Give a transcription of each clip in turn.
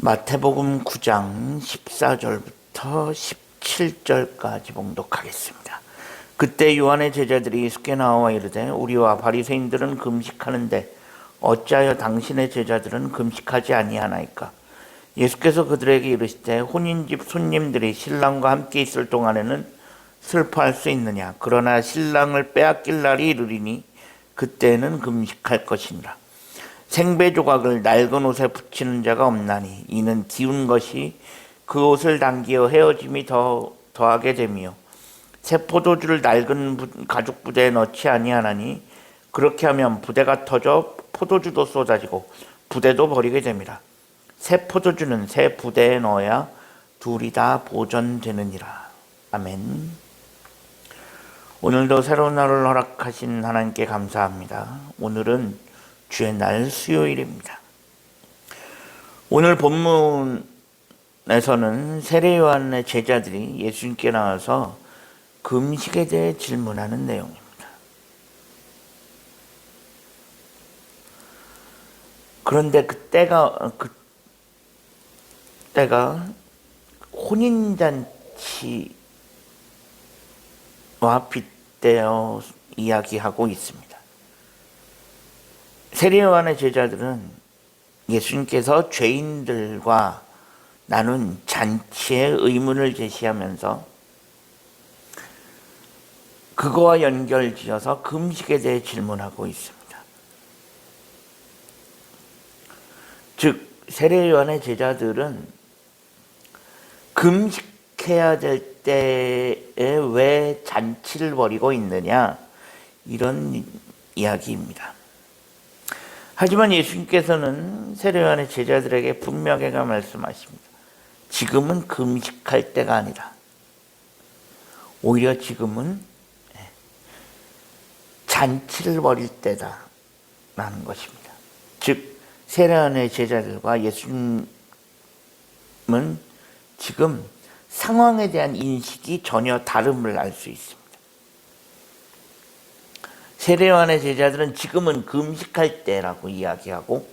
마태복음 9장 14절부터 17절까지 봉독하겠습니다. 그때 요한의 제자들이 예수께 나와 이르되 우리와 바리새인들은 금식하는데 어찌하여 당신의 제자들은 금식하지 아니하나이까? 예수께서 그들에게 이르시되 혼인집 손님들이 신랑과 함께 있을 동안에는 슬퍼할 수 있느냐? 그러나 신랑을 빼앗길 날이 이르리니 그때는 금식할 것이니라. 생배 조각을 낡은 옷에 붙이는 자가 없나니 이는 기운 것이 그 옷을 당기어 헤어짐이 더하게 되며 새 포도주를 낡은 가죽 부대에 넣지 아니하나니 그렇게 하면 부대가 터져 포도주도 쏟아지고 부대도 버리게 됩니다. 새 포도주는 새 부대에 넣어야 둘이 다 보존되느니라. 아멘. 오늘도 새로운 날을 허락하신 하나님께 감사합니다. 오늘은 주의 날 수요일입니다. 오늘 본문에서는 세례 요한의 제자들이 예수님께 나와서 금식에 대해 질문하는 내용입니다. 그런데 그때가 혼인잔치와 빗대어 이야기하고 있습니다. 세례 요한의 제자들은 예수님께서 죄인들과 나눈 잔치의 의문을 제시하면서 그거와 연결지어서 금식에 대해 질문하고 있습니다. 즉 세례 요한의 제자들은 금식해야 될 때에 왜 잔치를 벌이고 있느냐, 이런 이야기입니다. 하지만 예수님께서는 세례 요한의 제자들에게 분명하게 말씀하십니다. 지금은 금식할 때가 아니다. 오히려 지금은 잔치를 벌일 때다라는 것입니다. 즉 세례 요한의 제자들과 예수님은 지금 상황에 대한 인식이 전혀 다름을 알 수 있습니다. 세례 요한의 제자들은 지금은 금식할 때라고 이야기하고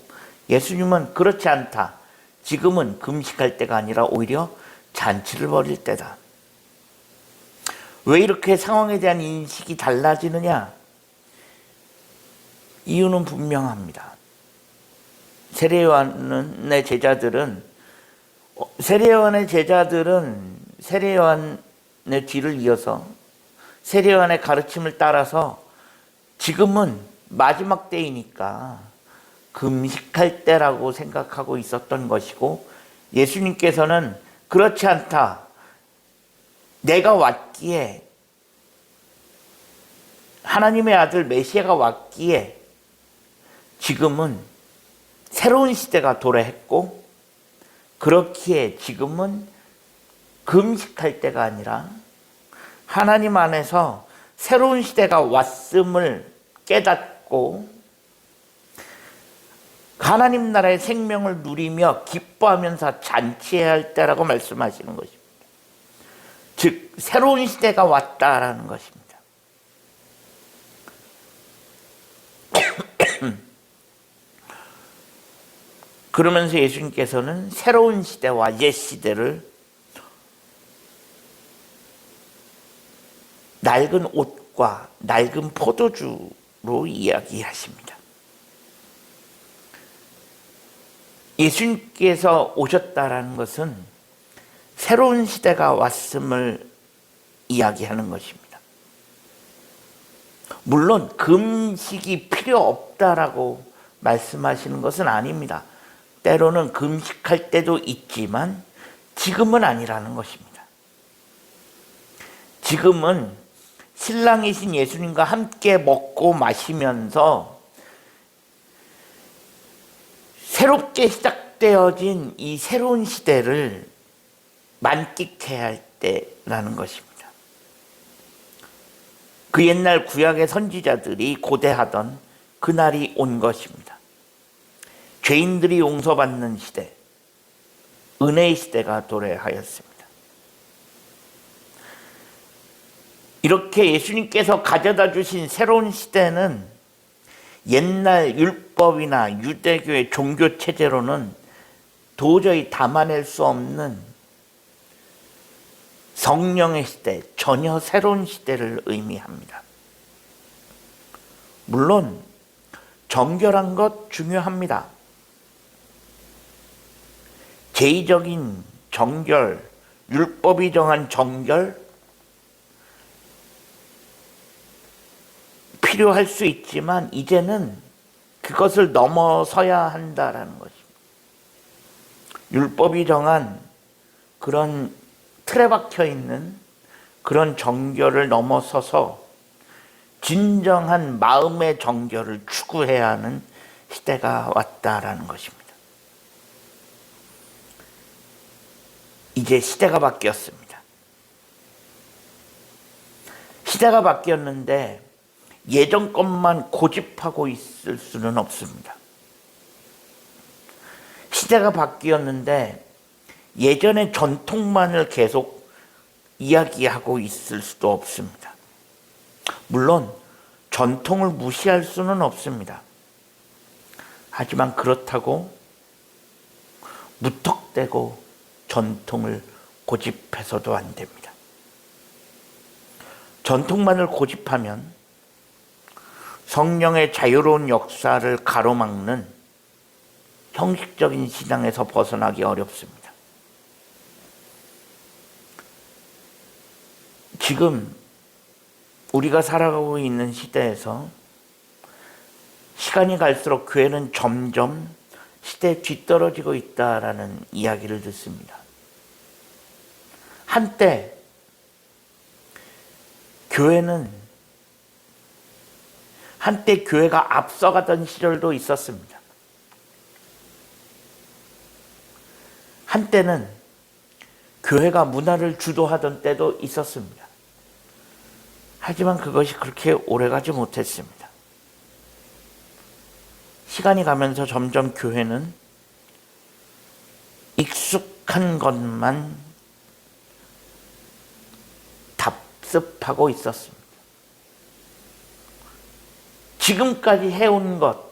예수님은 그렇지 않다. 지금은 금식할 때가 아니라 오히려 잔치를 벌일 때다. 왜 이렇게 상황에 대한 인식이 달라지느냐? 이유는 분명합니다. 세례 요한의 제자들은 세례 요한의 뒤를 이어서 세례 요한의 가르침을 따라서 지금은 마지막 때이니까 금식할 때라고 생각하고 있었던 것이고, 예수님께서는 그렇지 않다. 내가 왔기에, 하나님의 아들 메시아가 왔기에 지금은 새로운 시대가 도래했고, 그렇기에 지금은 금식할 때가 아니라 하나님 안에서 새로운 시대가 왔음을 깨닫고 하나님 나라의 생명을 누리며 기뻐하면서 잔치해야 할 때라고 말씀하시는 것입니다. 즉 새로운 시대가 왔다라는 것입니다. 그러면서 예수님께서는 새로운 시대와 옛 시대를 낡은 옷과 낡은 포도주로 이야기하십니다. 예수님께서 오셨다라는 것은 새로운 시대가 왔음을 이야기하는 것입니다. 물론 금식이 필요 없다라고 말씀하시는 것은 아닙니다. 때로는 금식할 때도 있지만 지금은 아니라는 것입니다. 지금은 신랑이신 예수님과 함께 먹고 마시면서 새롭게 시작되어진 이 새로운 시대를 만끽해야 할 때라는 것입니다. 그 옛날 구약의 선지자들이 고대하던 그날이 온 것입니다. 죄인들이 용서받는 시대, 은혜의 시대가 도래하였습니다. 이렇게 예수님께서 가져다 주신 새로운 시대는 옛날 율법이나 유대교의 종교 체제로는 도저히 담아낼 수 없는 성령의 시대, 전혀 새로운 시대를 의미합니다. 물론 정결한 것 중요합니다. 제의적인 정결, 율법이 정한 정결 필요할 수 있지만 이제는 그것을 넘어서야 한다라는 것입니다. 율법이 정한 그런 틀에 박혀 있는 그런 정결을 넘어서서 진정한 마음의 정결을 추구해야 하는 시대가 왔다라는 것입니다. 이제 시대가 바뀌었습니다. 시대가 바뀌었는데 예전 것만 고집하고 있을 수는 없습니다. 시대가 바뀌었는데 예전의 전통만을 계속 이야기하고 있을 수도 없습니다. 물론 전통을 무시할 수는 없습니다. 하지만 그렇다고 무턱대고 전통을 고집해서도 안 됩니다. 전통만을 고집하면 성령의 자유로운 역사를 가로막는 형식적인 신앙에서 벗어나기 어렵습니다. 지금 우리가 살아가고 있는 시대에서 시간이 갈수록 교회는 점점 시대에 뒤떨어지고 있다라는 이야기를 듣습니다. 한때 교회가 앞서가던 시절도 있었습니다. 한때는 교회가 문화를 주도하던 때도 있었습니다. 하지만 그것이 그렇게 오래가지 못했습니다. 시간이 가면서 점점 교회는 익숙한 것만 답습하고 있었습니다. 지금까지 해온 것,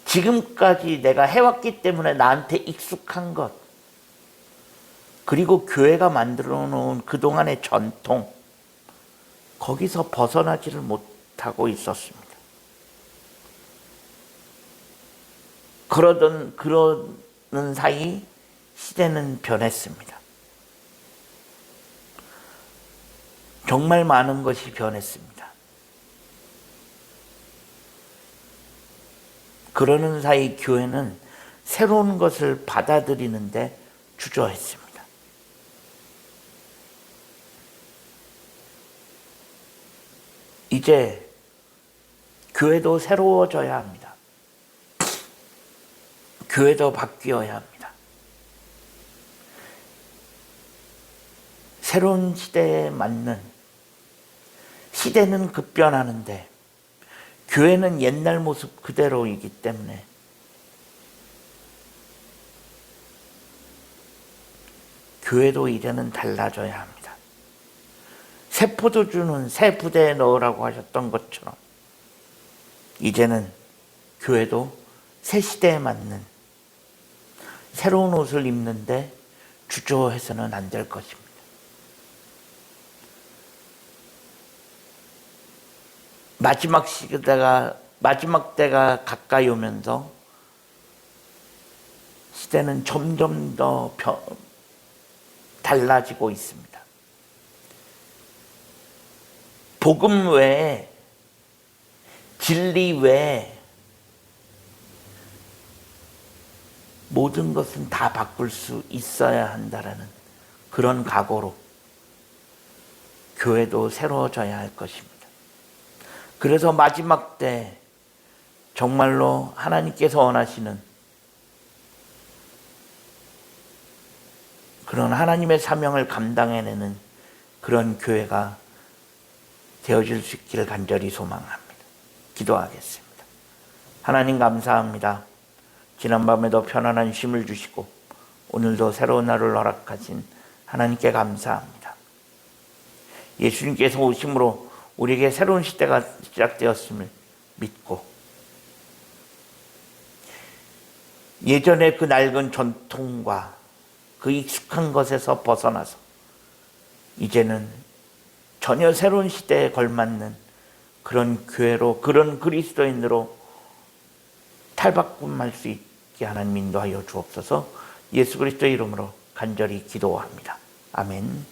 지금까지 내가 해왔기 때문에 나한테 익숙한 것, 그리고 교회가 만들어 놓은 그동안의 전통, 거기서 벗어나지를 못하고 있었습니다. 그러는 사이 시대는 변했습니다. 정말 많은 것이 변했습니다. 그러는 사이 교회는 새로운 것을 받아들이는데 주저했습니다. 이제 교회도 새로워져야 합니다. 교회도 바뀌어야 합니다. 새로운 시대에 맞는, 시대는 급변하는데 교회는 옛날 모습 그대로이기 때문에 교회도 이제는 달라져야 합니다. 새 포도주는 새 부대에 넣으라고 하셨던 것처럼 이제는 교회도 새 시대에 맞는 새로운 옷을 입는데 주저해서는 안 될 것입니다. 마지막 때가 가까이 오면서 시대는 점점 더 달라지고 있습니다. 복음 외에, 진리 외에 모든 것은 다 바꿀 수 있어야 한다라는 그런 각오로 교회도 새로워져야 할 것입니다. 그래서 마지막 때 정말로 하나님께서 원하시는 그런 하나님의 사명을 감당해내는 그런 교회가 되어질 수 있기를 간절히 소망합니다. 기도하겠습니다. 하나님 감사합니다. 지난밤에도 편안한 쉼을 주시고 오늘도 새로운 날을 허락하신 하나님께 감사합니다. 예수님께서 오심으로 우리에게 새로운 시대가 시작되었음을 믿고 예전의 그 낡은 전통과 그 익숙한 것에서 벗어나서 이제는 전혀 새로운 시대에 걸맞는 그런 교회로, 그런 그리스도인으로 탈바꿈할 수 있게 하나님 인도하여 주옵소서. 예수 그리스도의 이름으로 간절히 기도합니다. 아멘.